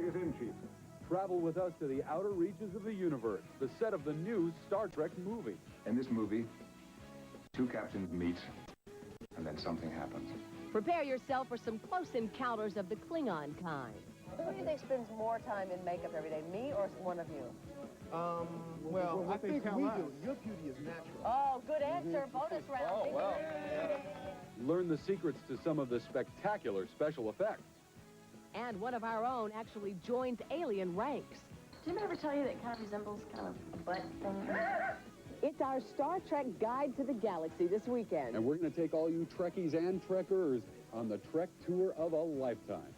is in, Chief. Travel with us to the outer reaches of the universe, the set of the new Star Trek movie. In this movie, two captains meet, and then something happens. Prepare yourself for some close encounters of the Klingon kind. Who do you think spends more time in makeup every day, me or one of you? Well, I think we do. Your beauty is natural. Oh, good answer. Bonus round. Oh, well. Learn the secrets to some of the spectacular special effects. And one of our own actually joins alien ranks. Did anybody ever tell you that it kind of resembles kind of a butt thing? It's our Star Trek Guide to the Galaxy this weekend. And we're going to take all you Trekkies and Trekkers on the Trek tour of a lifetime.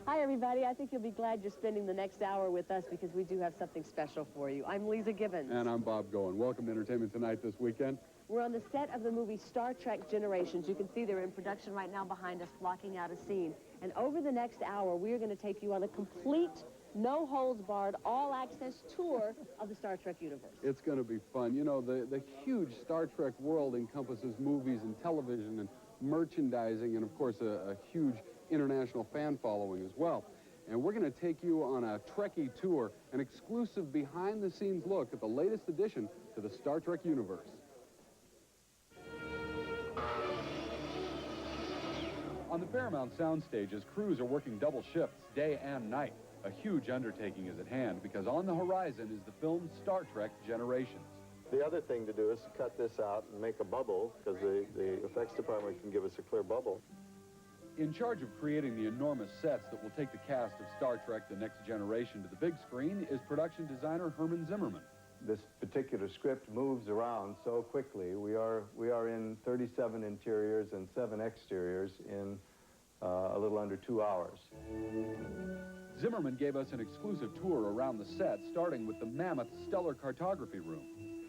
Hi, everybody. I think you'll be glad you're spending the next hour with us because we do have something special for you. I'm Lisa Gibbons. And I'm Bob Goen. Welcome to Entertainment Tonight this weekend. We're on the set of the movie Star Trek Generations. You can see they're in production right now behind us, blocking out a scene. And over the next hour, we are going to take you on a complete, no-holds-barred, all-access tour of the Star Trek universe. It's going to be fun. You know, the huge Star Trek world encompasses movies and television and merchandising and, of course, a huge international fan following as well. And we're going to take you on a Trekkie tour, an exclusive behind-the-scenes look at the latest addition to the Star Trek universe. On the Paramount sound stages, crews are working double shifts, day and night. A huge undertaking is at hand because on the horizon is the film Star Trek Generations. The other thing to do is to cut this out and make a bubble, because the effects department can give us a clear bubble. In charge of creating the enormous sets that will take the cast of Star Trek The Next Generation to the big screen is production designer Herman Zimmerman. This particular script moves around so quickly. We are in 37 interiors and 7 exteriors in a little under 2 hours. Zimmerman gave us an exclusive tour around the set, starting with the mammoth stellar cartography room.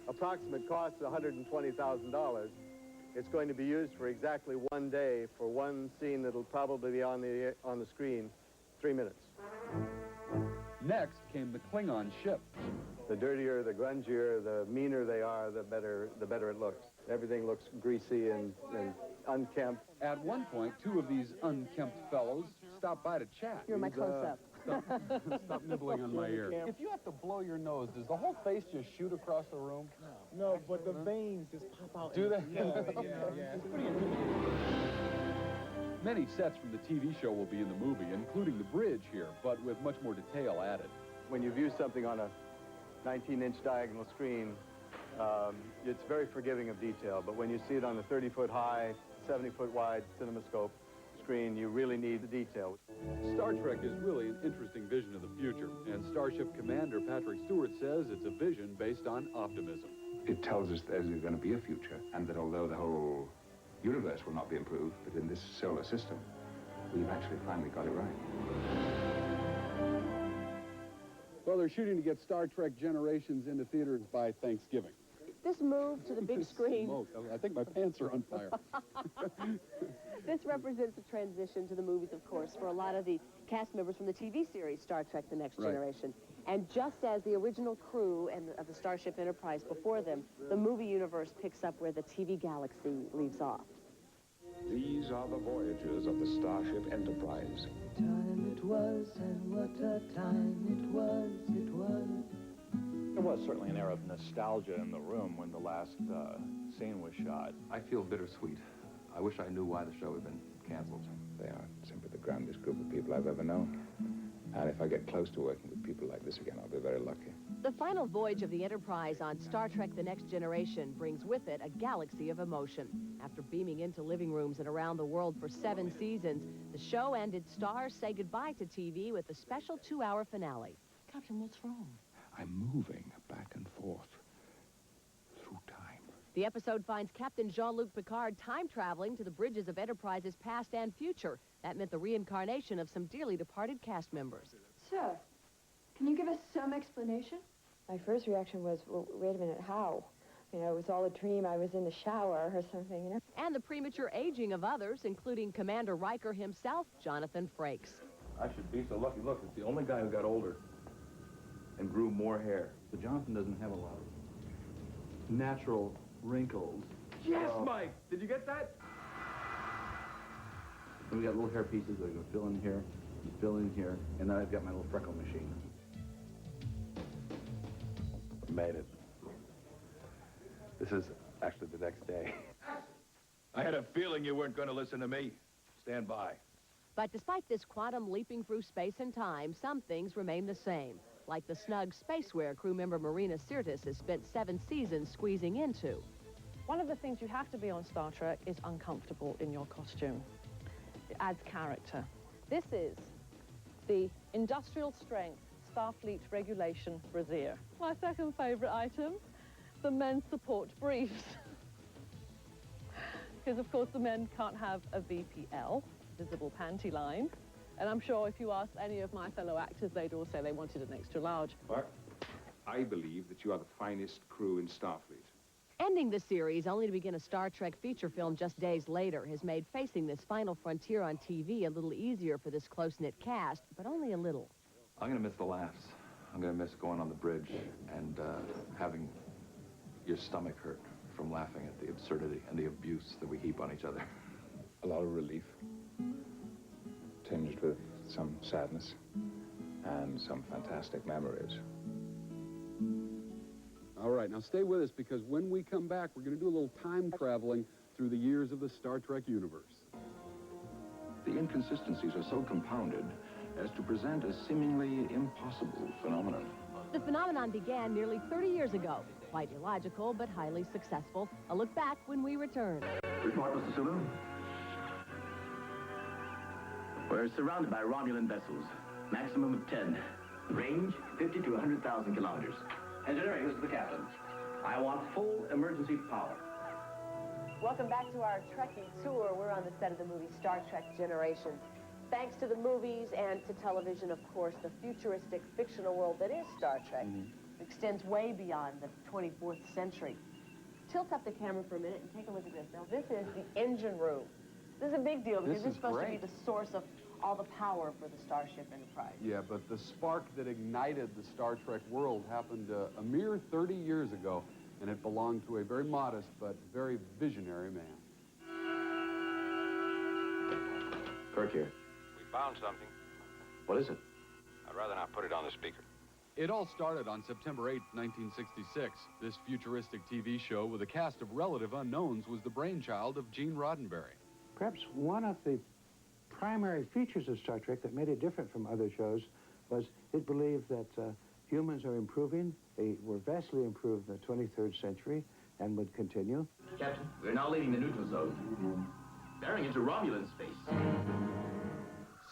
Approximate cost is $120,000. It's going to be used for exactly 1 day for one scene that'll probably be on the screen, 3 minutes. Next came the Klingon ship. The dirtier, the grungier, the meaner they are, the better it looks. Everything looks greasy and unkempt. At one point, 2 of these unkempt fellows stopped by to chat. You're my close-up. Stop nibbling on my ear. If you have to blow your nose, does the whole face just shoot across the room? No, but the veins just pop out. Do they? Yeah. It's pretty intimidating. Many sets from the TV show will be in the movie, including the bridge here, but with much more detail added. When you view something on a 19-inch diagonal screen, it's very forgiving of detail, but when you see it on a 30-foot high, 70-foot wide CinemaScope screen, you really need the detail. Star Trek is really an interesting vision of the future, and Starship Commander Patrick Stewart says it's a vision based on optimism. It tells us there's going to be a future, and that although the whole universe will not be improved, but in this solar system, we've actually finally got it right. Well, they're shooting to get Star Trek Generations into theaters by Thanksgiving. This move to the big screen. Smoke. I think my pants are on fire. This represents a transition to the movies, of course, for a lot of the cast members from the TV series Star Trek The Next Generation. And just as the original crew of the Starship Enterprise before them, the movie universe picks up where the TV galaxy leaves off. These are the voyages of the Starship Enterprise. Time it was, and what a time it was, it was. There was certainly an air of nostalgia in the room when the last scene was shot. I feel bittersweet. I wish I knew why the show had been canceled. They are simply the grandest group of people I've ever known. And if I get close to working with people like this again, I'll be very lucky. The final voyage of the Enterprise on Star Trek The Next Generation brings with it a galaxy of emotion. After beaming into living rooms and around the world for 7 seasons, the show ended. Stars say goodbye to TV with a special 2-hour finale. Captain, what's wrong? I'm moving back and forth through time. The episode finds Captain Jean-Luc Picard time-traveling to the bridges of Enterprise's past and future. That meant the reincarnation of some dearly departed cast members. Sir, can you give us some explanation? My first reaction was, well, wait a minute, how? You know, it was all a dream. I was in the shower or something, you know? And the premature aging of others, including Commander Riker himself, Jonathan Frakes. I should be so lucky. Look, it's the only guy who got older and grew more hair. But Jonathan doesn't have a lot of natural wrinkles. Yes, Mike! Did you get that? And we got little hair pieces that are going to fill in here, and fill in here, and then I've got my little freckle machine. Made it. This is actually the next day. I had a feeling you weren't going to listen to me. Stand by. But despite this quantum leaping through space and time, some things remain the same, like the snug spaceware crew member Marina Sirtis has spent 7 seasons squeezing into. One of the things you have to be on Star Trek is uncomfortable in your costume. It adds character. This is the industrial strength Starfleet regulation brassiere. My second favorite item, the men's support briefs. Because of course the men can't have a VPL, visible panty line. And I'm sure if you ask any of my fellow actors, they'd all say they wanted an extra large. Mark, I believe that you are the finest crew in Starfleet. Ending the series, only to begin a Star Trek feature film just days later, has made facing this final frontier on TV a little easier for this close-knit cast, but only a little. I'm going to miss the laughs. I'm going to miss going on the bridge and having your stomach hurt from laughing at the absurdity and the abuse that we heap on each other. A lot of relief, tinged with some sadness and some fantastic memories. All right, now stay with us, because when we come back, we're going to do a little time traveling through the years of the Star Trek universe. The inconsistencies are so compounded as to present a seemingly impossible phenomenon. The phenomenon began nearly 30 years ago. Quite illogical, but highly successful. A look back when we return. Report, Mr. Sulu. We're surrounded by Romulan vessels. Maximum of 10. Range, 50 to 100,000 kilometers. Engineering, this is the captain. I want full emergency power. Welcome back to our Trekking tour. We're on the set of the movie Star Trek Generations. Thanks to the movies and to television, of course, the futuristic fictional world that is Star Trek extends way beyond the 24th century. Tilt up the camera for a minute and take a look at this. Now, this is the engine room. This is a big deal because this is supposed to be the source of all the power for the Starship Enterprise. Yeah, but the spark that ignited the Star Trek world happened a mere 30 years ago, and it belonged to a very modest but very visionary man. Kirk here. We found something. What is it? I'd rather not put it on the speaker. It all started on September 8, 1966. This futuristic TV show with a cast of relative unknowns was the brainchild of Gene Roddenberry. Perhaps one of the primary features of Star Trek that made it different from other shows was it believed that humans are improving. They were vastly improved in the 23rd century and would continue. Captain, we're now leaving the neutral zone. Bearing into Romulan space.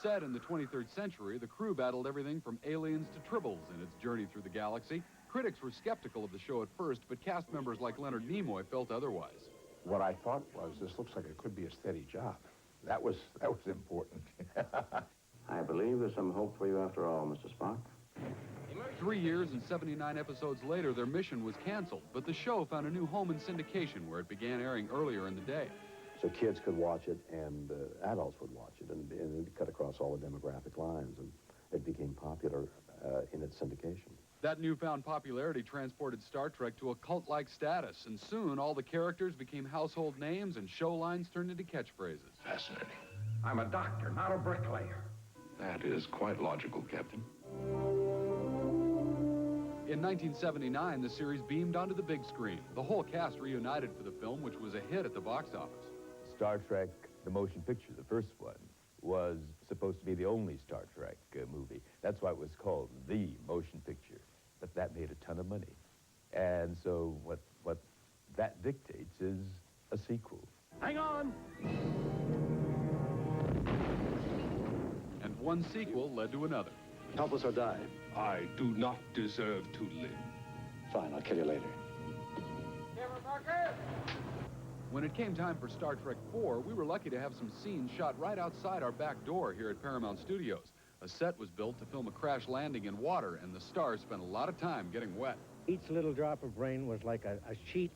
Set in the 23rd century, the crew battled everything from aliens to tribbles in its journey through the galaxy. Critics were skeptical of the show at first, but cast members like Leonard Nimoy felt otherwise. What I thought was, this looks like it could be a steady job. That was important. I believe there's some hope for you after all, Mr. Spock. 3 years and 79 episodes later, their mission was canceled, but the show found a new home in syndication where it began airing earlier in the day. So kids could watch it, and adults would watch it, and it cut across all the demographic lines, and it became popular in its syndication. That newfound popularity transported Star Trek to a cult-like status, and soon all the characters became household names, and show lines turned into catchphrases. Fascinating. I'm a doctor, not a bricklayer. That is quite logical, Captain. In 1979, the series beamed onto the big screen. The whole cast reunited for the film, which was a hit at the box office. Star Trek, the motion picture, the first one, was supposed to be the only Star Trek movie. That's why it was called the motion picture. But that made a ton of money. And so what that dictates is a sequel. Hang on! And one sequel led to another. Help us or die. I do not deserve to live. Fine, I'll kill you later. When it came time for Star Trek IV, we were lucky to have some scenes shot right outside our back door here at Paramount Studios. A set was built to film a crash landing in water, and the stars spent a lot of time getting wet. Each little drop of rain was like a sheet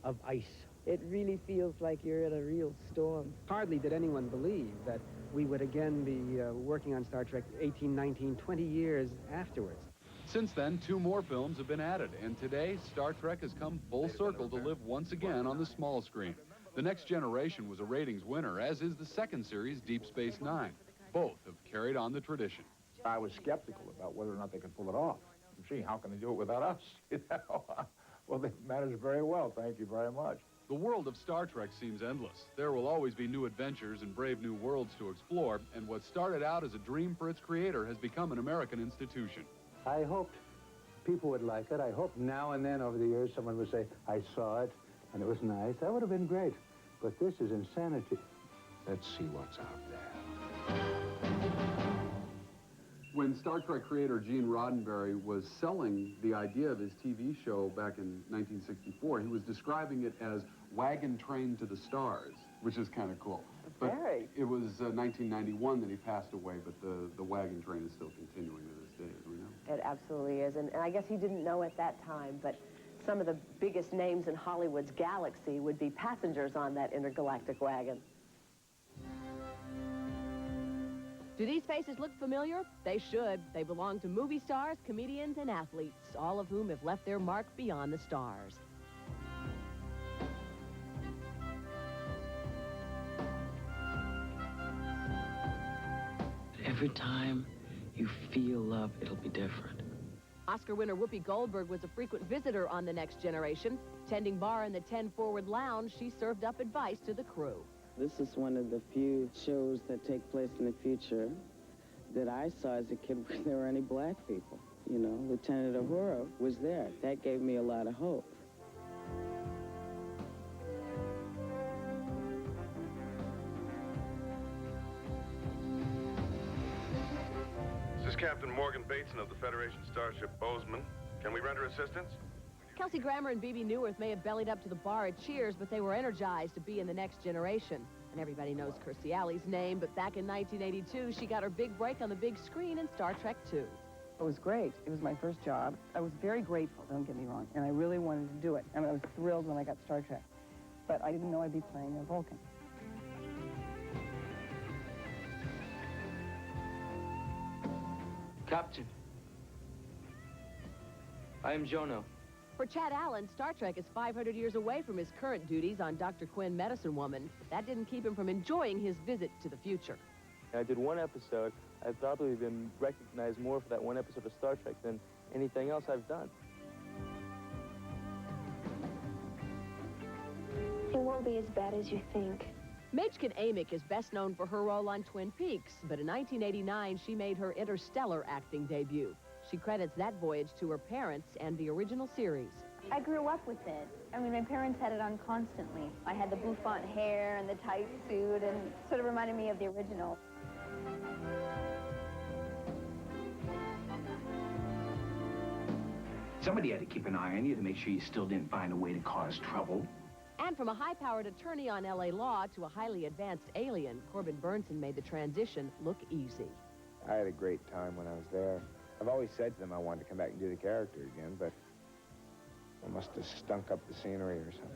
of ice. It really feels like you're in a real storm. Hardly did anyone believe that we would again be working on Star Trek 18, 19, 20 years afterwards. Since then, 2 more films have been added, and today, Star Trek has come full circle to live once again on the small screen. The Next Generation was a ratings winner, as is the second series, Deep Space Nine. Both have carried on the tradition. I was skeptical about whether or not they could pull it off. Gee, how can they do it without us? You know? Well, they've managed very well, thank you very much. The world of Star Trek seems endless. There will always be new adventures and brave new worlds to explore, and what started out as a dream for its creator has become an American institution. I hoped people would like it. I hoped now and then over the years someone would say, I saw it, and it was nice. That would have been great. But this is insanity. Let's see what's out there. When Star Trek creator Gene Roddenberry was selling the idea of his TV show back in 1964, he was describing it as Wagon Train to the Stars, which is kind of cool. But it was 1991 that he passed away, but the wagon train is still continuing to this day, as we know. It absolutely is, and I guess he didn't know at that time, but some of the biggest names in Hollywood's galaxy would be passengers on that intergalactic wagon. Do these faces look familiar? They should. They belong to movie stars, comedians, and athletes, all of whom have left their mark beyond the stars. Every time you feel love, it'll be different. Oscar winner Whoopi Goldberg was a frequent visitor on The Next Generation. Tending bar in the 10 Forward Lounge, she served up advice to the crew. This is one of the few shows that take place in the future that I saw as a kid where there were any black people. You know, Lieutenant Uhura was there. That gave me a lot of hope. This is Captain Morgan Bateson of the Federation starship Bozeman. Can we render assistance? Kelsey Grammer and Bebe Neuwirth may have bellied up to the bar at Cheers, but they were energized to be in The Next Generation. And everybody knows Kirstie Alley's name, but back in 1982, she got her big break on the big screen in Star Trek II. It was great. It was my first job. I was very grateful, don't get me wrong, and I really wanted to do it. I mean, I was thrilled when I got Star Trek, but I didn't know I'd be playing a Vulcan. Captain, I am Jono. For Chad Allen, Star Trek is 500 years away from his current duties on Dr. Quinn, Medicine Woman. But that didn't keep him from enjoying his visit to the future. I did one episode. I've probably been recognized more for that one episode of Star Trek than anything else I've done. It won't be as bad as you think. Mädchen Amick is best known for her role on Twin Peaks, but in 1989, she made her interstellar acting debut. She credits that voyage to her parents and the original series. I grew up with it. I mean, my parents had it on constantly. I had the bouffant hair and the tight suit, and it sort of reminded me of the original. Somebody had to keep an eye on you to make sure you still didn't find a way to cause trouble. And from a high-powered attorney on L.A. law to a highly advanced alien, Corbin Burnson made the transition look easy. I had a great time when I was there. I've always said to them I wanted to come back and do the character again, but I must have stunk up the scenery or something.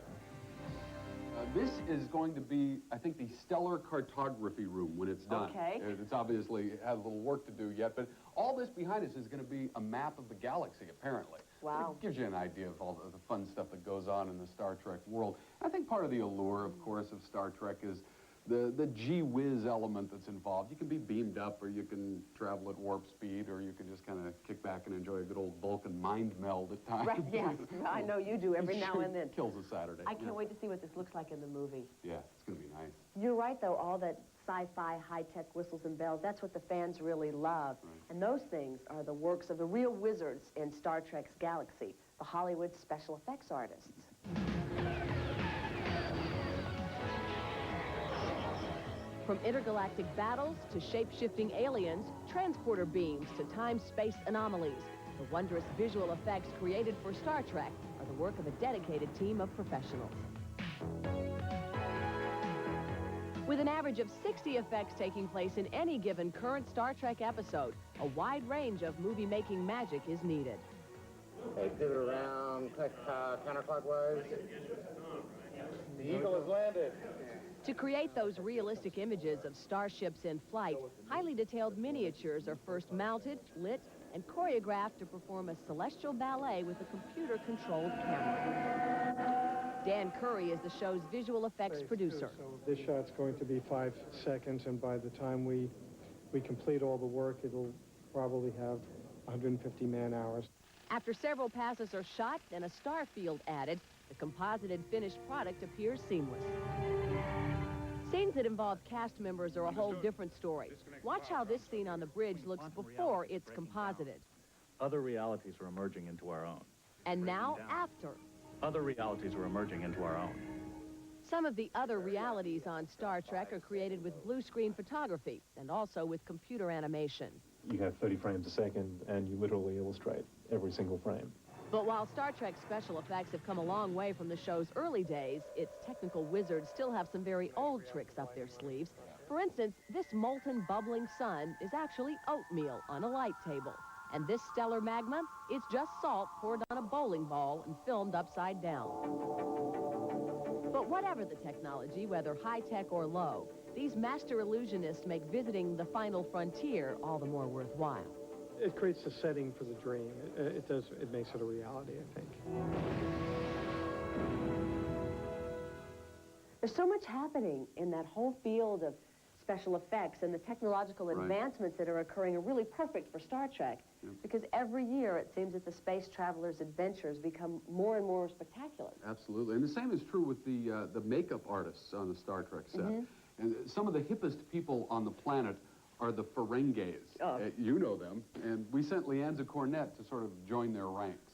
This is going to be, I think, the stellar cartography room when it's done. Okay. It's obviously has a little work to do yet, but all this behind us is going to be a map of the galaxy, apparently. Wow. It gives you an idea of all the fun stuff that goes on in the Star Trek world. I think part of the allure, of course, of Star Trek is the gee-whiz element that's involved. You can be beamed up, or you can travel at warp speed, or you can just kind of kick back and enjoy a good old Vulcan mind meld at times. Right, yes. I know you do every now and then. Kills a Saturday. I can't wait to see what this looks like in the movie. Yeah, it's going to be nice. You're right, though, all that sci-fi, high-tech whistles and bells, that's what the fans really love. Right. And those things are the works of the real wizards in Star Trek's galaxy, the Hollywood special effects artists. From intergalactic battles to shape-shifting aliens, transporter beams to time-space anomalies, the wondrous visual effects created for Star Trek are the work of a dedicated team of professionals. With an average of 60 effects taking place in any given current Star Trek episode, a wide range of movie-making magic is needed. Hey, pivot around, click counterclockwise. The Eagle has landed. To create those realistic images of starships in flight, highly detailed miniatures are first mounted, lit, and choreographed to perform a celestial ballet with a computer-controlled camera. Dan Curry is the show's visual effects producer. So this shot's going to be 5 seconds, and by the time we complete all the work, it'll probably have 150 man-hours. After several passes are shot and a star field added, the composited finished product appears seamless. Scenes that involve cast members are a whole different story. Watch how this scene on the bridge looks before it's composited. Other realities are emerging into our own. And now after. Other realities are emerging into our own. Some of the other realities on Star Trek are created with blue screen photography and also with computer animation. You have 30 frames a second, and you literally illustrate every single frame. But while Star Trek special effects have come a long way from the show's early days, its technical wizards still have some very old tricks up their sleeves. For instance, this molten, bubbling sun is actually oatmeal on a light table. And this stellar magma, it's just salt poured on a bowling ball and filmed upside down. But whatever the technology, whether high-tech or low, these master illusionists make visiting the final frontier all the more worthwhile. It creates a setting for the dream. It makes it a reality, I think. There's so much happening in that whole field of special effects, and the technological advancements that are occurring are really perfect for Star Trek, because every year it seems that the space travelers' adventures become more and more spectacular. Absolutely, and the same is true with the makeup artists on the Star Trek set. And some of the hippest people on the planet are the Ferengis. You know them, and we sent Leanza Cornett to sort of join their ranks.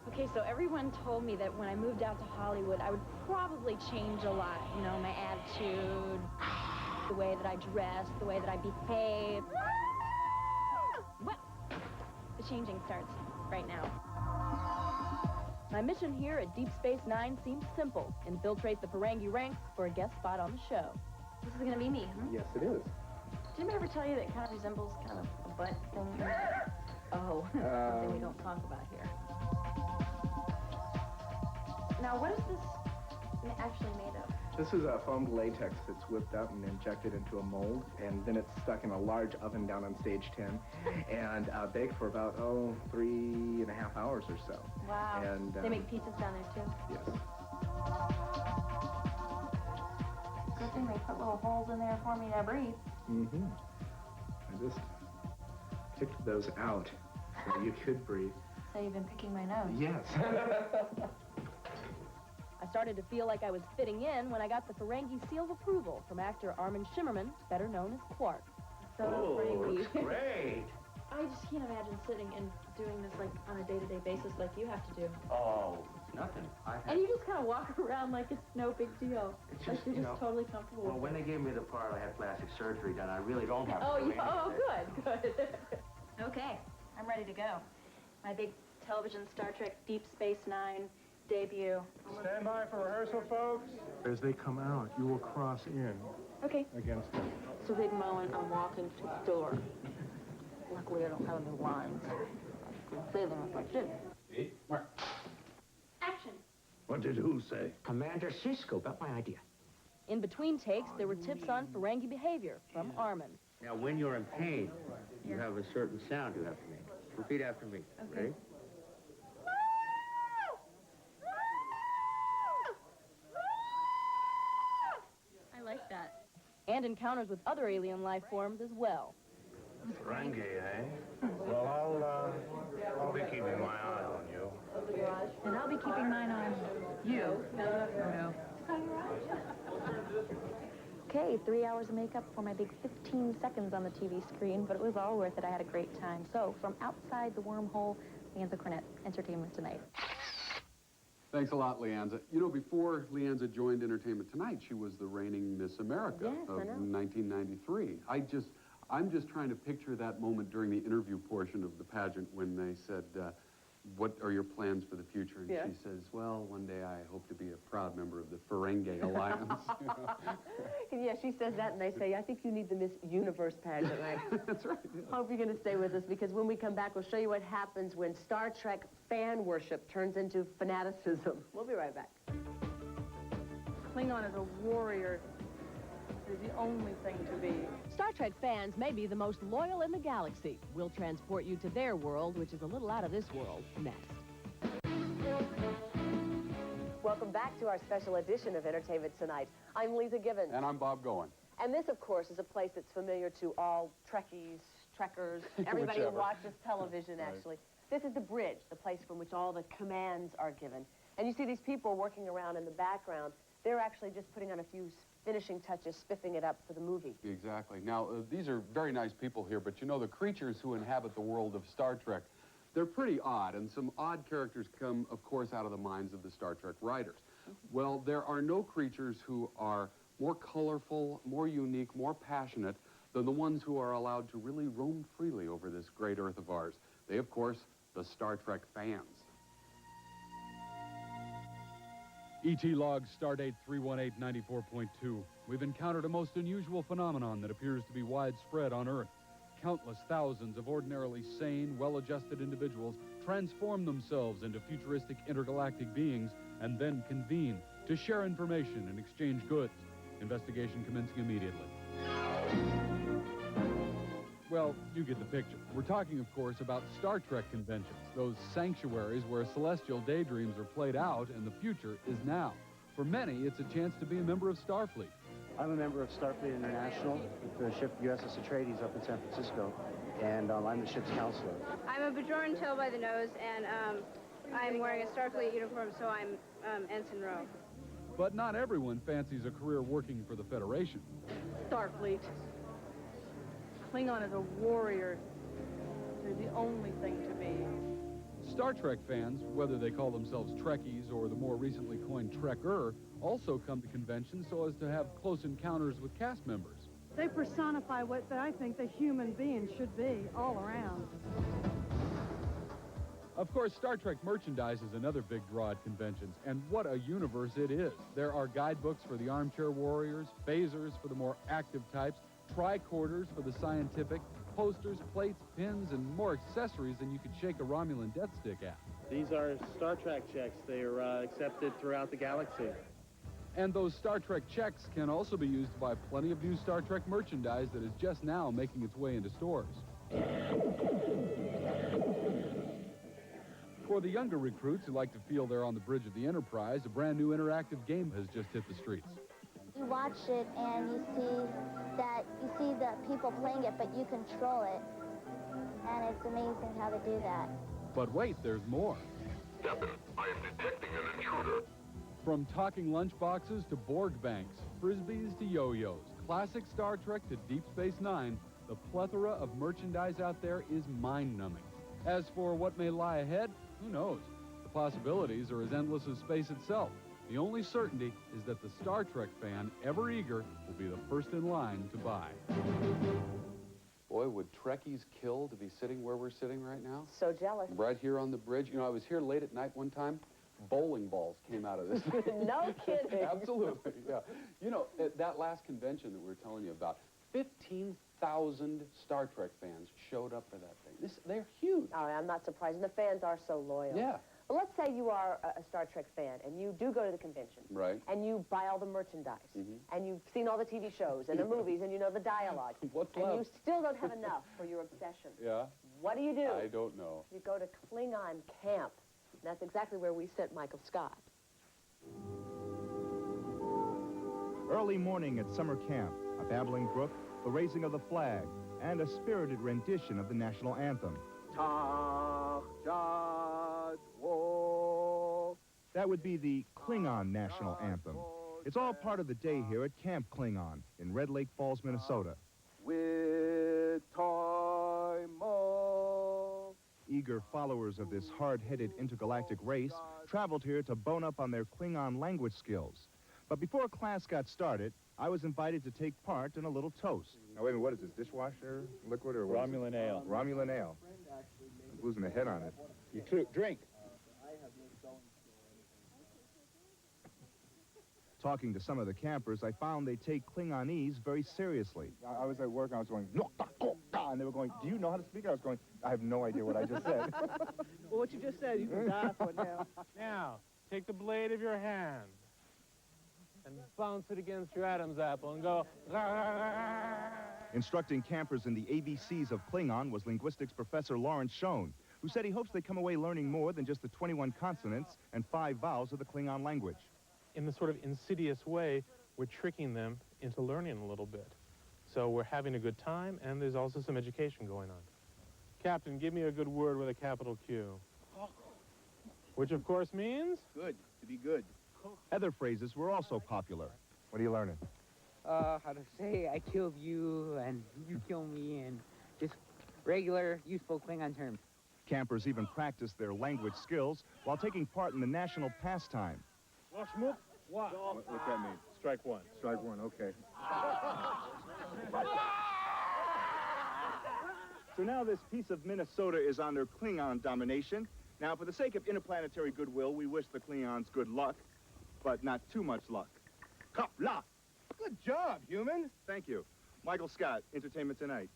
Okay, so everyone told me that when I moved out to Hollywood, I would probably change a lot. You know, my attitude, the way that I dressed, the way that I behaved. Well, the changing starts right now. My mission here at Deep Space Nine seems simple. Infiltrate the Ferengi ranks for a guest spot on the show. This is gonna be me, huh? Yes, it is. Did anybody ever tell you that it kind of resembles kind of a butt thing? Oh, something we don't talk about here. Now, what is this actually made of? This is a foamed latex that's whipped up and injected into a mold, and then it's stuck in a large oven down on stage 10 and baked for about, 3.5 hours or so. Wow. And they make pizzas down there, too? Yes. Good thing they put little holes in there for me to breathe. Mm-hmm. I just picked those out so you could breathe. So you've been picking my nose? Yes. I started to feel like I was fitting in when I got the Ferengi seal of approval from actor Armin Shimmerman, better known as Quark. So Ferengi. Great. I just can't imagine sitting and doing this like on a day-to-day basis like you have to do. Oh, it's nothing. And you just kind of walk around like it's no big deal. It's like just, you're you just know, totally comfortable Well, with when it. they gave me the part, I had plastic surgery done. I really don't have to Oh, do good. Okay, I'm ready to go. My big television Star Trek Deep Space Nine debut. Stand by for rehearsal, folks. As they come out, you will cross in Okay. against them. It's a big moment. I'm walking to the door. Luckily, I don't have any lines. I'll say them if I do. Action. What did who say? Commander Sisko, about my idea. In between takes, there were tips on Ferengi behavior from Armin. Now, when you're in pain, you have a certain sound you have to make. Repeat after me. Okay. Ready? I like that. And encounters with other alien life forms as well. Ferengi, eh? Well, I'll be keeping my eye on you. And I'll be keeping mine on you. No. Okay, 3 hours of makeup for my big 15 seconds on the TV screen, but it was all worth it. I had a great time. So, from outside the wormhole, Leanza Cornett, Entertainment Tonight. Thanks a lot, Leanza. You know, before Leanza joined Entertainment Tonight, she was the reigning Miss America of 1993. I'm just trying to picture that moment during the interview portion of the pageant when they said, what are your plans for the future? And she says, well, one day I hope to be a proud member of the Ferengi Alliance. Yeah, she says that, and they say, I think you need the Miss Universe pageant, right? That's right. Hope you're going to stay with us, because when we come back, we'll show you what happens when Star Trek fan worship turns into fanaticism. We'll be right back. Klingon is a warrior. Is the only thing to be. Star Trek fans may be the most loyal in the galaxy. We'll transport you to their world, which is a little out of this world, next. Welcome back to our special edition of Entertainment Tonight. I'm Lisa Gibbons. And I'm Bob Goen. And this, of course, is a place that's familiar to all Trekkies, Trekkers, everybody who Whichever. watches television, actually. This is the bridge, the place from which all the commands are given. And you see these people working around in the background. They're actually just putting on a few finishing touches, spiffing it up for the movie. Exactly. Now, these are very nice people here, but you know, the creatures who inhabit the world of Star Trek, they're pretty odd, and some odd characters come, of course, out of the minds of the Star Trek writers. Well, there are no creatures who are more colorful, more unique, more passionate than the ones who are allowed to really roam freely over this great Earth of ours. They, of course, the Star Trek fans. ET log, stardate 31894.2. We've encountered a most unusual phenomenon that appears to be widespread on Earth. Countless thousands of ordinarily sane, well-adjusted individuals transform themselves into futuristic intergalactic beings and then convene to share information and exchange goods. Investigation commencing immediately. Well, you get the picture. We're talking, of course, about Star Trek conventions, those sanctuaries where celestial daydreams are played out and the future is now. For many, it's a chance to be a member of Starfleet. I'm a member of Starfleet International with the ship USS Atreides up in San Francisco, and I'm the ship's counselor. I'm a Bajoran tail by the nose, and I'm wearing a Starfleet uniform, so I'm Ensign Rowe. But not everyone fancies a career working for the Federation. Starfleet. Klingon is a warrior. They're the only thing to be. Star Trek fans, whether they call themselves Trekkies or the more recently coined Trekker, also come to conventions so as to have close encounters with cast members. They personify what I think the human being should be all around. Of course, Star Trek merchandise is another big draw at conventions, and what a universe it is. There are guidebooks for the armchair warriors, phasers for the more active types, tricorders for the scientific, posters, plates, pins, and more accessories than you could shake a Romulan death stick at. These are Star Trek checks. They are accepted throughout the galaxy. And those Star Trek checks can also be used to buy plenty of new Star Trek merchandise that is just now making its way into stores. For the younger recruits who like to feel they're on the bridge of the Enterprise, a brand new interactive game has just hit the streets. You watch it and you see the people playing it, but you control it. And it's amazing how they do that. But wait, there's more. Captain, I am detecting an intruder. From talking lunchboxes to Borg banks, frisbees to yo-yos, classic Star Trek to Deep Space Nine, the plethora of merchandise out there is mind-numbing. As for what may lie ahead, who knows? The possibilities are as endless as space itself. The only certainty is that the Star Trek fan, ever eager, will be the first in line to buy. Boy, would Trekkies kill to be sitting where we're sitting right now? So jealous. Right here on the bridge. You know, I was here late at night one time. Bowling balls came out of this. No kidding. Absolutely, yeah. You know, at that last convention that we were telling you about, 15,000 Star Trek fans showed up for that thing. They're huge. Oh, I'm not surprised. And the fans are so loyal. Yeah. Well, let's say you are a Star Trek fan, and you do go to the convention. Right. And you buy all the merchandise. And you've seen all the TV shows and the movies, and you know the dialogue. What's and left? You still don't have enough for your obsession. Yeah? What do? I don't know. You go to Klingon camp. And that's exactly where we sent Michael Scott. Early morning at summer camp, a babbling brook, the raising of the flag, and a spirited rendition of the national anthem. That would be the Klingon national anthem. It's all part of the day here at Camp Klingon in Red Lake Falls, Minnesota. Eager followers of this hard-headed intergalactic race traveled here to bone up on their Klingon language skills. But before class got started, I was invited to take part in a little toast. Now, wait a minute, what is this, dishwasher liquid or what? Romulan ale. Romulan ale. I'm losing the head on it. You drink. Talking to some of the campers, I found they take Klingonese very seriously. I was at work, and I was going, and they were going, do you know how to speak? I was going, I have no idea what I just said. Well, what you just said, you can die for now. Now, take the blade of your hand and bounce it against your Adam's apple and go... Instructing campers in the ABCs of Klingon was linguistics professor Lawrence Schoen, who who said he hopes they come away learning more than just the 21 consonants and 5 vowels of the Klingon language. In this sort of insidious way, we're tricking them into learning a little bit. So we're having a good time, and there's also some education going on. Captain, give me a good word with a capital Q. Which, of course, means? Good. To be good. Other phrases were also popular. What are you learning? How to say I killed you and you kill me, and just regular, useful Klingon terms. Campers even practiced their language skills while taking part in the national pastime. What's that mean? Strike one. Strike one, okay. So now this piece of Minnesota is under Klingon domination. Now, for the sake of interplanetary goodwill, we wish the Klingons good luck, but not too much luck. Kapla! Good job, human. Thank you. Michael Scott, Entertainment Tonight.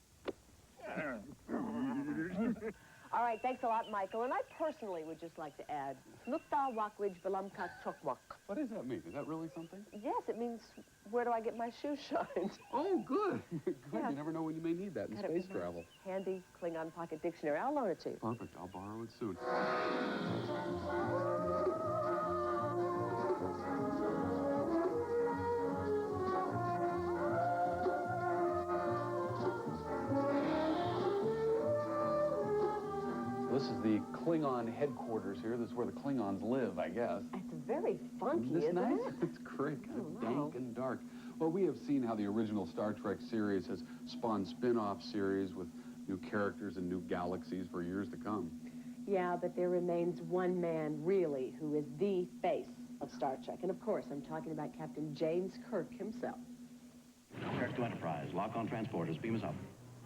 All right, thanks a lot, Michael. And I personally would just like to add, Nukta Wakwij Balamka Chokwak. What does that mean? Is that really something? Yes, it means, where do I get my shoes shined? Oh, good. Good. Yeah. You never know when you may need that in Got it space with my travel. Handy Klingon pocket dictionary. I'll loan it to you. Perfect. I'll borrow it soon. This is the Klingon headquarters here. This is where the Klingons live, I guess. It's very funky, Isn't isn't nice? it? It's great. Kind of know. dank and dark. Well, we have seen how the original Star Trek series has spawned spin-off series with new characters and new galaxies for years to come. Yeah, but there remains one man, really, who is the face of Star Trek. And, of course, I'm talking about Captain James Kirk himself. Kirk to Enterprise. Lock on transporters. Beam us up.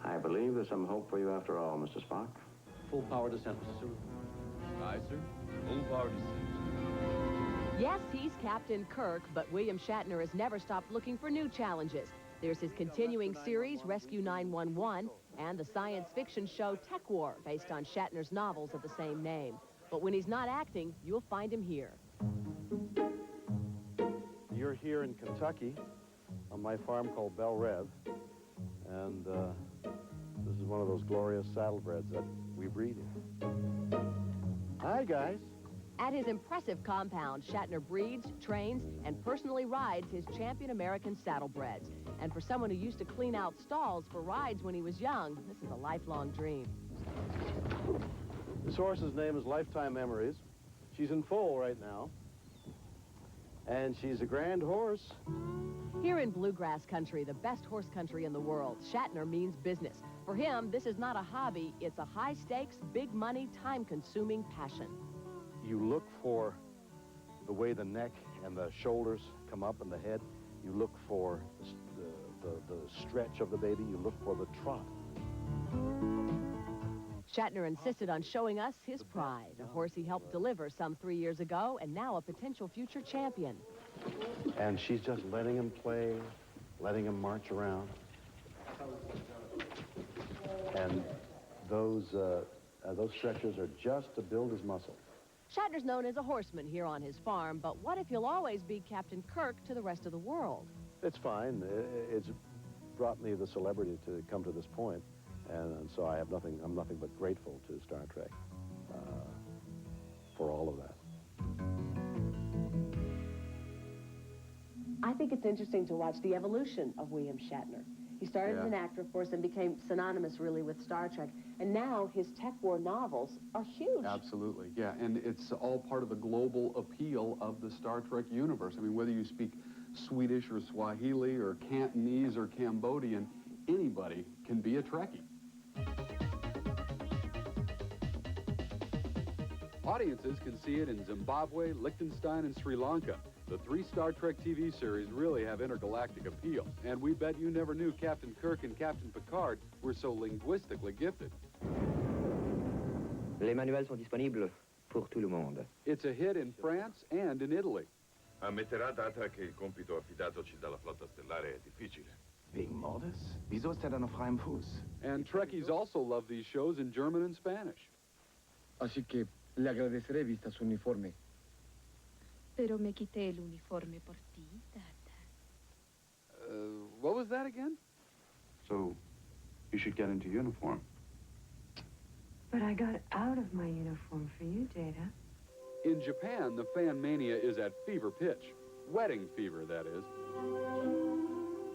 I believe there's some hope for you after all, Mr. Spock. Full power descent, Mr. Sulu. Aye, sir. Full power descent. Yes, he's Captain Kirk, but William Shatner has never stopped looking for new challenges. There's his continuing series, Rescue 911, and the science fiction show Tech War, based on Shatner's novels of the same name. But when he's not acting, you'll find him here. You're here in Kentucky on my farm called Belle Rev, and this is one of those glorious saddlebreds that we breed in. Hi, guys. At his impressive compound, Shatner breeds, trains, and personally rides his champion American saddlebreds. And for someone who used to clean out stalls for rides when he was young, this is a lifelong dream. This horse's name is Lifetime Memories. She's in foal right now, and she's a grand horse. Here in bluegrass country, the best horse country in the world, Shatner means business. For him, this is not a hobby, it's a high-stakes, big-money, time-consuming passion. You look for the way the neck and the shoulders come up and the head. You look for the stretch of the baby. You look for the trot. Shatner insisted on showing us his pride, a horse he helped deliver some 3 years ago, and now a potential future champion. And she's just letting him play, letting him march around. And those stretches are just to build his muscle. Shatner's known as a horseman here on his farm, but what if he'll always be Captain Kirk to the rest of the world? It's fine. It's brought me the celebrity to come to this point, and so I'm nothing but grateful to Star Trek for all of that. I think it's interesting to watch the evolution of William Shatner. He started as an actor, of course, and became synonymous, really, with Star Trek. And now his Tech War novels are huge. Absolutely, yeah. And it's all part of the global appeal of the Star Trek universe. I mean, whether you speak Swedish or Swahili or Cantonese or Cambodian, anybody can be a Trekkie. Audiences can see it in Zimbabwe, Liechtenstein, and Sri Lanka. The 3 Star Trek TV series really have intergalactic appeal, and we bet you never knew Captain Kirk and Captain Picard were so linguistically gifted. Les manuels sont disponibles pour tout le monde. It's a hit in France and in Italy. Ammetterà, data che il compito affidatoci dalla flotta stellare è difficile. Wegen Mordes? Wieso ist dann auf freiem Fuß? And Trekkies also love these shows in German and Spanish. Así que le agradeceré vista su uniforme. Pero me quité el uniforme por ti, Tata. What was that again? So, you should get into uniform. But I got out of my uniform for you, Data. In Japan, the fan mania is at fever pitch. Wedding fever, that is.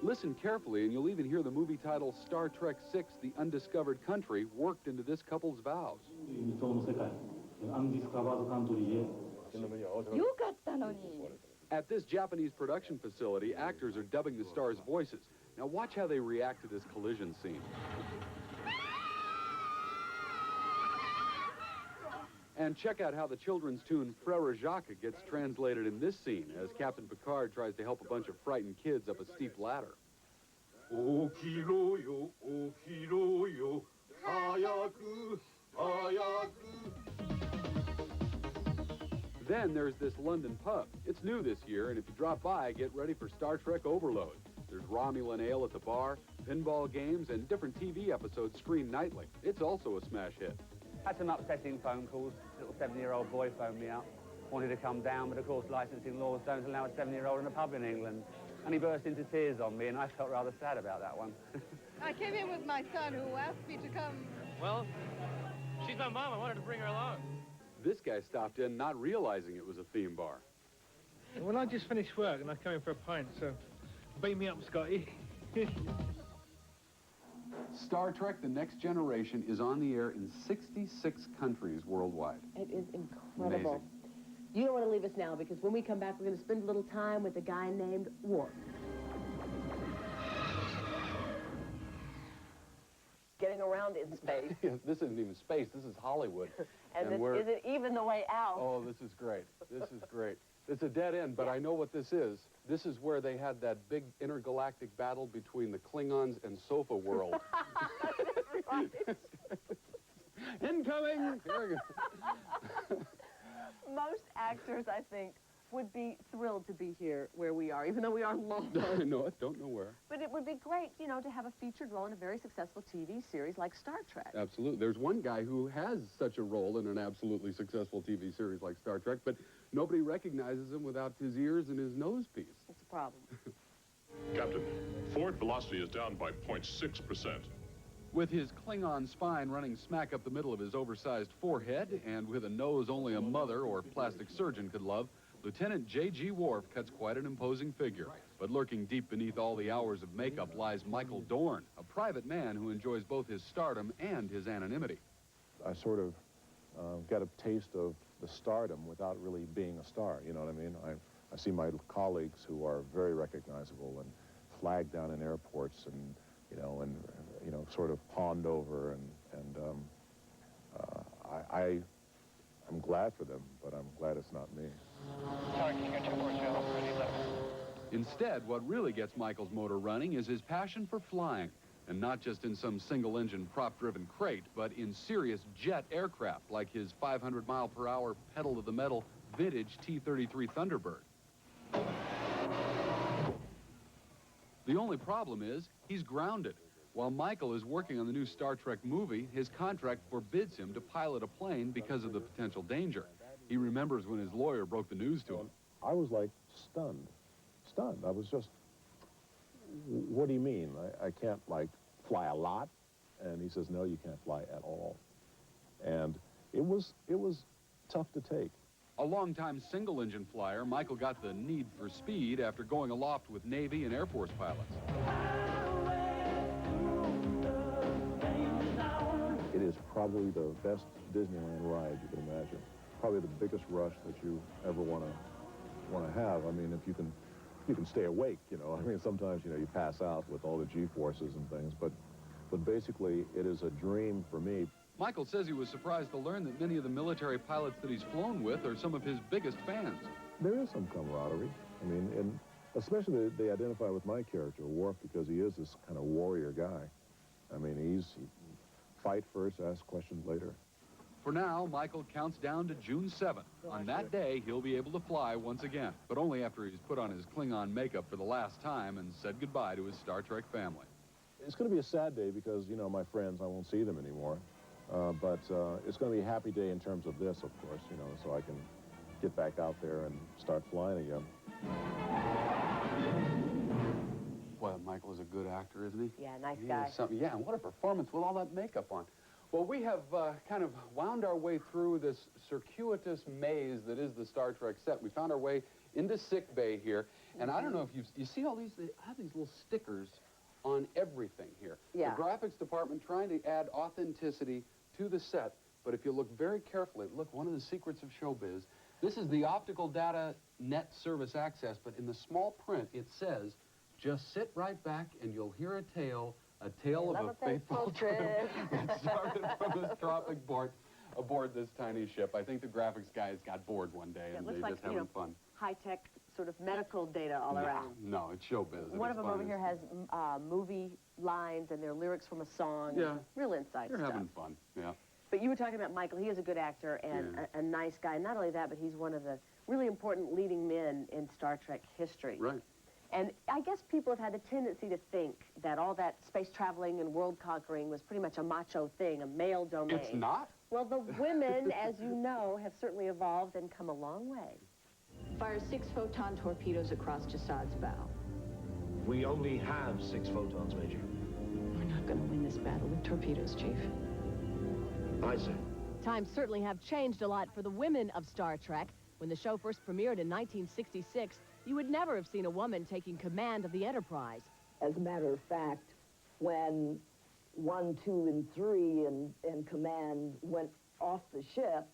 Listen carefully, and you'll even hear the movie title Star Trek VI, The Undiscovered Country, worked into this couple's vows. At this Japanese production facility, actors are dubbing the stars' voices. Now watch how they react to this collision scene. And check out how the children's tune Frere Jacques gets translated in this scene as Captain Picard tries to help a bunch of frightened kids up a steep ladder. Okiroyo, okiroyo, hayaku, hayaku. Then there's this London pub. It's new this year, and if you drop by, get ready for Star Trek overload. There's Romulan ale at the bar, pinball games, and different TV episodes screened nightly. It's also a smash hit. Had some upsetting phone calls. A little 7-year-old boy phoned me up, wanted to come down, but of course licensing laws don't allow a 7-year-old in a pub in England. And he burst into tears on me, and I felt rather sad about that one. I came in with my son, who asked me to come. Well, she's my mom. I wanted to bring her along. This guy stopped in not realizing it was a theme bar. Well, I just finished work, and I come in for a pint, so beat me up, Scotty. Star Trek The Next Generation is on the air in 66 countries worldwide. It is incredible. Amazing. You don't want to leave us now, because when we come back, we're going to spend a little time with a guy named Worf. Getting around in space. Yeah, this isn't even space. This is Hollywood. and this isn't even the way out. Oh, this is great. This is great. It's a dead end, but I know what this is. This is where they had that big intergalactic battle between the Klingons and Sofa World. Incoming! There we go. Most actors, I think, would be thrilled to be here where we are, even though we are long. I know it. Don't know where. But it would be great, you know, to have a featured role in a very successful TV series like Star Trek. Absolutely. There's one guy who has such a role in an absolutely successful TV series like Star Trek, but nobody recognizes him without his ears and his nose piece. It's a problem. Captain, forward velocity is down by 0.6%. With his Klingon spine running smack up the middle of his oversized forehead, and with a nose only a mother or plastic surgeon could love, Lieutenant J.G. Worf cuts quite an imposing figure. But lurking deep beneath all the hours of makeup lies Michael Dorn, a private man who enjoys both his stardom and his anonymity. I sort of got a taste of the stardom without really being a star, you know what I mean? I see my colleagues who are very recognizable and flagged down in airports and, you know, sort of pawned over, and I'm glad for them, but I'm glad it's not me. Instead, what really gets Michael's motor running is his passion for flying, and not just in some single-engine prop-driven crate, but in serious jet aircraft like his 500-mile-per-hour pedal-to-the-metal vintage T-33 Thunderbird. The only problem is he's grounded. While Michael is working on the new Star Trek movie, his contract forbids him to pilot a plane because of the potential danger. He remembers when his lawyer broke the news to him. I was like stunned. Stunned. I was just, what do you mean? I can't, like, fly a lot? And he says, no, you can't fly at all. And it was tough to take. A longtime single-engine flyer, Michael got the need for speed after going aloft with Navy and Air Force pilots. It is probably the best Disneyland ride you can imagine. Probably the biggest rush that you ever want to have. I mean, if you can stay awake, you know. I mean, sometimes, you know, you pass out with all the G-forces and things, but basically it is a dream for me. Michael says he was surprised to learn that many of the military pilots that he's flown with are some of his biggest fans. There is some camaraderie. I mean, and especially they identify with my character, Worf, because he is this kind of warrior guy. I mean, he's fight first, ask questions later. For now, Michael counts down to June 7th. On that day, he'll be able to fly once again, but only after he's put on his Klingon makeup for the last time and said goodbye to his Star Trek family. It's going to be a sad day because, you know, my friends, I won't see them anymore. But it's going to be a happy day in terms of this, of course, you know, so I can get back out there and start flying again. Well, Michael is a good actor, isn't he? Yeah, nice guy. Yeah, and what a performance with all that makeup on. Well, we have kind of wound our way through this circuitous maze that is the Star Trek set. We found our way into sick bay here, and I don't know if you see all these, they have these little stickers on everything here. Yeah. The graphics department trying to add authenticity to the set, but if you look very carefully, look, one of the secrets of showbiz, this is the optical data net service access, but in the small print it says, just sit right back and you'll hear a tale of a faithful trip that started from this tropic port aboard this tiny ship. I think the graphics guys got bored one day and they're just having fun. High-tech sort of medical data all around. No, it's showbiz. One of them over here has movie lines and their lyrics from a song. Yeah. Real insight They're stuff. having fun, yeah. But you were talking about Michael. He is a good actor and a nice guy. Not only that, but he's one of the really important leading men in Star Trek history. Right. And I guess people have had the tendency to think that all that space traveling and world conquering was pretty much a macho thing, a male domain. It's not? Well, the women, as you know, have certainly evolved and come a long way. Fires 6 photon torpedoes across Jassad's bow. We only have 6 photons, Major. We're not going to win this battle with torpedoes, Chief. Aye, sir. Times certainly have changed a lot for the women of Star Trek. When the show first premiered in 1966, you would never have seen a woman taking command of the Enterprise. As a matter of fact, when 1, 2, and 3 in command went off the ship,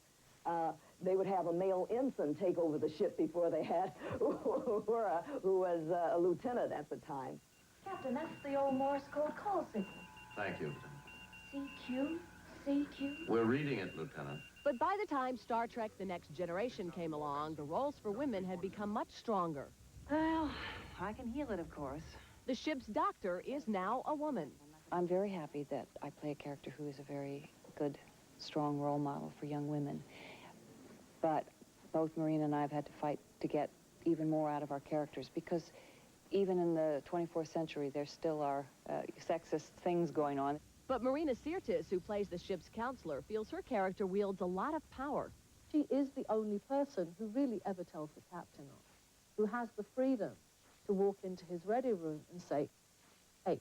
they would have a male ensign take over the ship before they had who was a lieutenant at the time. Captain, that's the old Morse code call signal. Thank you, Lieutenant. CQ, CQ. We're reading it, Lieutenant. But by the time Star Trek The Next Generation came along, the roles for women had become much stronger. Well, I can heal it, of course. The ship's doctor is now a woman. I'm very happy that I play a character who is a very good, strong role model for young women. But both Marina and I have had to fight to get even more out of our characters because even in the 24th century, there still are sexist things going on. But Marina Sirtis, who plays the ship's counselor, feels her character wields a lot of power. She is the only person who really ever tells the captain off, who has the freedom to walk into his ready room and say, hey,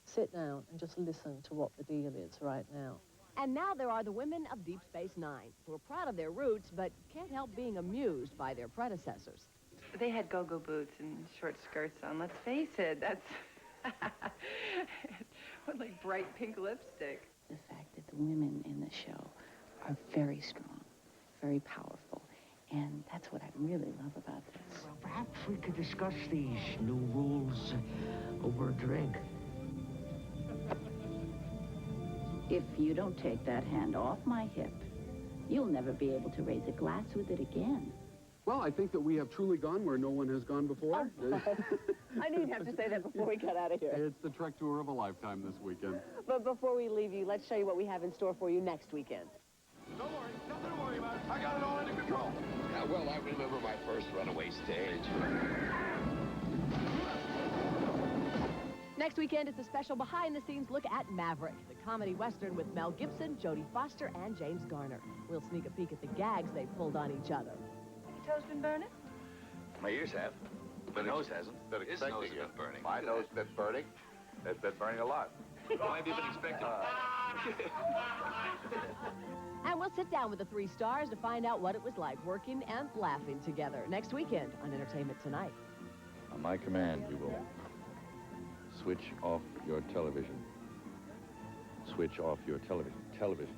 sit down and just listen to what the deal is right now. And now there are the women of Deep Space Nine, who are proud of their roots, but can't help being amused by their predecessors. They had go-go boots and short skirts on, let's face it, that's... what, like bright pink lipstick? The fact that the women in the show are very strong, very powerful, and that's what I really love about this. Well, perhaps we could discuss these new rules over a drink. If you don't take that hand off my hip, you'll never be able to raise a glass with it again. Well, I think that we have truly gone where no one has gone before. I knew you'd have to say that before we got out of here. It's the Trek tour of a lifetime this weekend. But before we leave you, let's show you what we have in store for you next weekend. Don't worry, nothing to worry about. I got it all under control. Yeah, well, I remember my first runaway stage. Next weekend, it's a special behind-the-scenes look at Maverick, the comedy western with Mel Gibson, Jodie Foster, and James Garner. We'll sneak a peek at the gags they pulled on each other. Your toes been burning? My ears have, but his nose hasn't. His nose has been burning. My nose has been burning. It's been burning a lot. How have you been expecting? And we'll sit down with the 3 stars to find out what it was like working and laughing together next weekend on Entertainment Tonight. On my command, you will switch off your television. Switch off your television.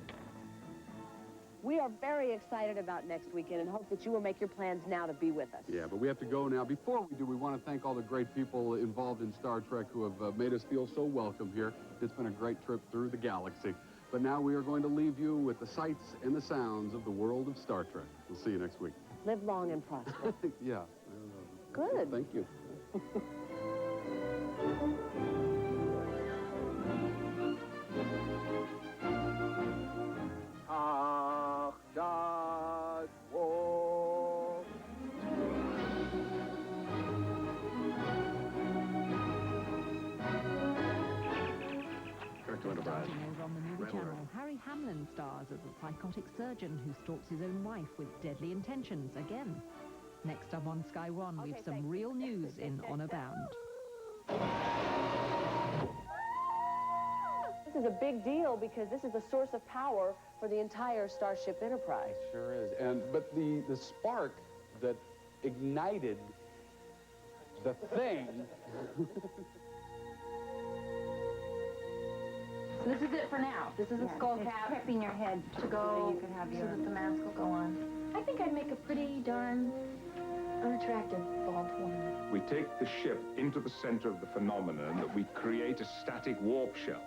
We are very excited about next weekend and hope that you will make your plans now to be with us. Yeah, but we have to go now. Before we do, we want to thank all the great people involved in Star Trek who have made us feel so welcome here. It's been a great trip through the galaxy. But now we are going to leave you with the sights and the sounds of the world of Star Trek. We'll see you next week. Live long and prosper. Yeah. Good. Thank you. Starting over on the movie channel, Harry Hamlin stars as a psychotic surgeon who stalks his own wife with deadly intentions again. Next up on Sky One, we've some real news in Honor Bound. This is is a big deal because this is the source of power for the entire Starship Enterprise. It sure is. But the spark that ignited the thing. So this is it for now. This is a skull cap. Prepping your head to go so that the mask will go on. I think I'd make a pretty darn unattractive bald woman. We take the ship into the center of the phenomenon that we create a static warp shell.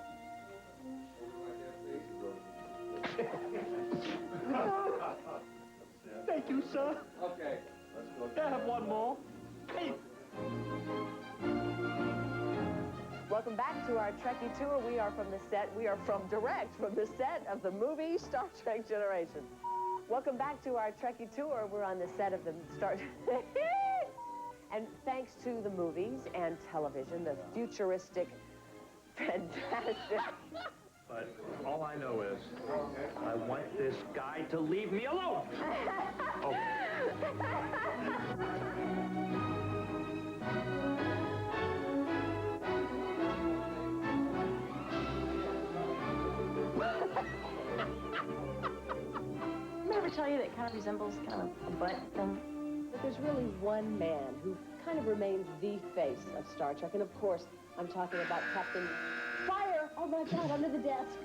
Thank you, sir. Okay. Can I have one more? Hey. Welcome back to our Trekkie tour. We are direct from the set of the movie Star Trek Generation. Welcome back to our Trekkie tour. We're on the set of the Star Trek. And thanks to the movies and television, the futuristic, fantastic. But all I know is I want this guy to leave me alone. Oh. Did I ever tell you that it kind of resembles kind of a butt thing? But there's really one man who kind of remains the face of Star Trek. And of course, I'm talking about Captain Fire! Oh my God, under the desk.